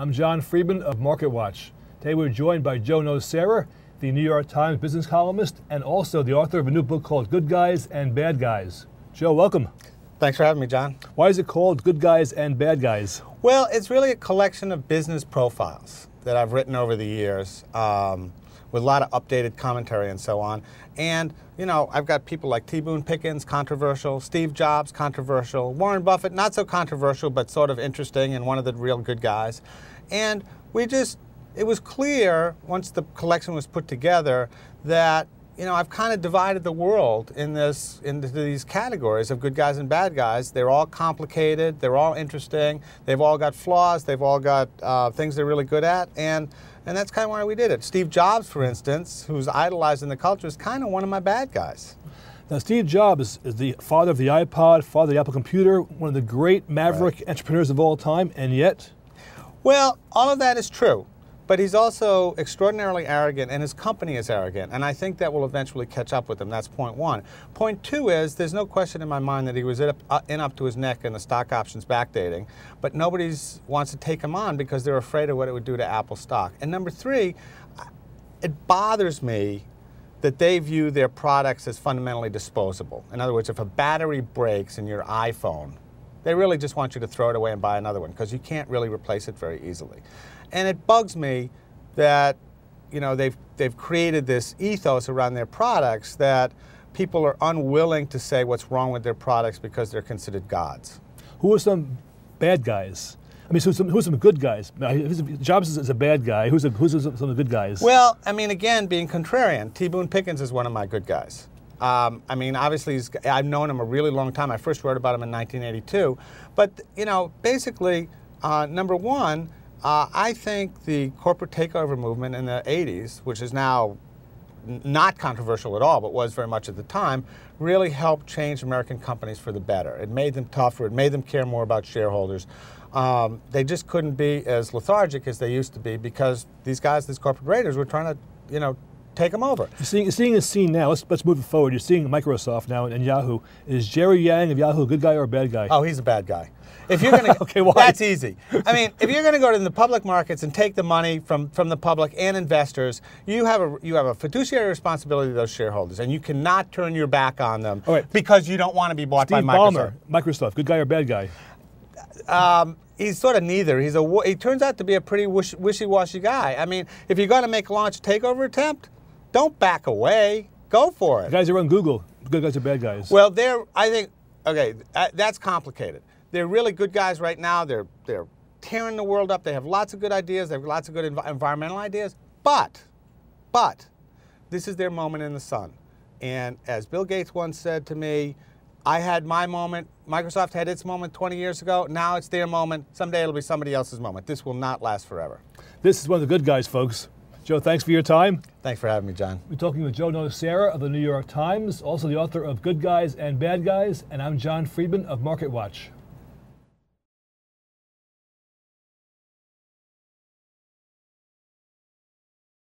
I'm Jon Friedman of MarketWatch. Today we're joined by Joe Nocera, the New York Times business columnist and also the author of a new book called Good Guys and Bad Guys. Joe, welcome. Thanks for having me, John. Why is it called Good Guys and Bad Guys? Well, it's really a collection of business profiles that I've written over the years with a lot of updated commentary and so on. And, you know, I've got people like Boone Pickens, controversial, Steve Jobs, controversial, Warren Buffett, not so controversial, but sort of interesting and one of the real good guys. And it was clear once the collection was put together that, you know, I've kind of divided the world into these categories of good guys and bad guys. They're all complicated, they're all interesting, they've all got flaws, they've all got things they're really good at, and that's kind of why we did it. Steve Jobs, for instance, who's idolized in the culture, is kind of one of my bad guys. Now, Steve Jobs is the father of the iPod, father of the Apple computer, one of the great maverick entrepreneurs of all time, and yet? Well, all of that is true. But he's also extraordinarily arrogant, and his company is arrogant, and I think that will eventually catch up with him. That's point one. Point two is, there's no question in my mind that he was in up to his neck in the stock options backdating, but nobody wants to take him on because they're afraid of what it would do to Apple stock. And number three, it bothers me that they view their products as fundamentally disposable. In other words, if a battery breaks in your iPhone, they really just want you to throw it away and buy another one because you can't really replace it very easily. And it bugs me that, you know, they've created this ethos around their products that people are unwilling to say what's wrong with their products because they're considered gods. Who are some bad guys? I mean, who's some good guys? Jobs is a bad guy. Who's some of the good guys? Well, I mean, again, being contrarian, Boone Pickens is one of my good guys. I mean, obviously, I've known him a really long time. I first wrote about him in 1982. But, you know, basically, number one, I think the corporate takeover movement in the 80s, which is now not controversial at all, but was very much at the time, really helped change American companies for the better. It made them tougher. It made them care more about shareholders. They just couldn't be as lethargic as they used to be because these guys, these corporate raiders, were trying to, you know, take them over. You're seeing a scene now. Let's move it forward. You're seeing Microsoft now and Yahoo. Is Jerry Yang of Yahoo a good guy or a bad guy? Oh, he's a bad guy. If you're going to, okay, why? That's easy. I mean, if you're going to go to the public markets and take the money from the public and investors, you have a fiduciary responsibility to those shareholders, and you cannot turn your back on them because you don't want to be bought by Microsoft. Microsoft, good guy or bad guy? He's sort of neither. He turns out to be a pretty wishy-washy guy. I mean, if you're going to make a launch takeover attempt, don't back away. Go for it. The guys that run Google, good guys or bad guys? Well, that's complicated. They're really good guys right now. They're tearing the world up. They have lots of good ideas. They have lots of good environmental ideas. But this is their moment in the sun. And as Bill Gates once said to me, I had my moment. Microsoft had its moment 20 years ago. Now it's their moment. Someday it'll be somebody else's moment. This will not last forever. This is one of the good guys, folks. Joe, thanks for your time. Thanks for having me, John. We're talking with Joe Nocera of the New York Times, also the author of Good Guys and Bad Guys, and I'm Jon Friedman of MarketWatch.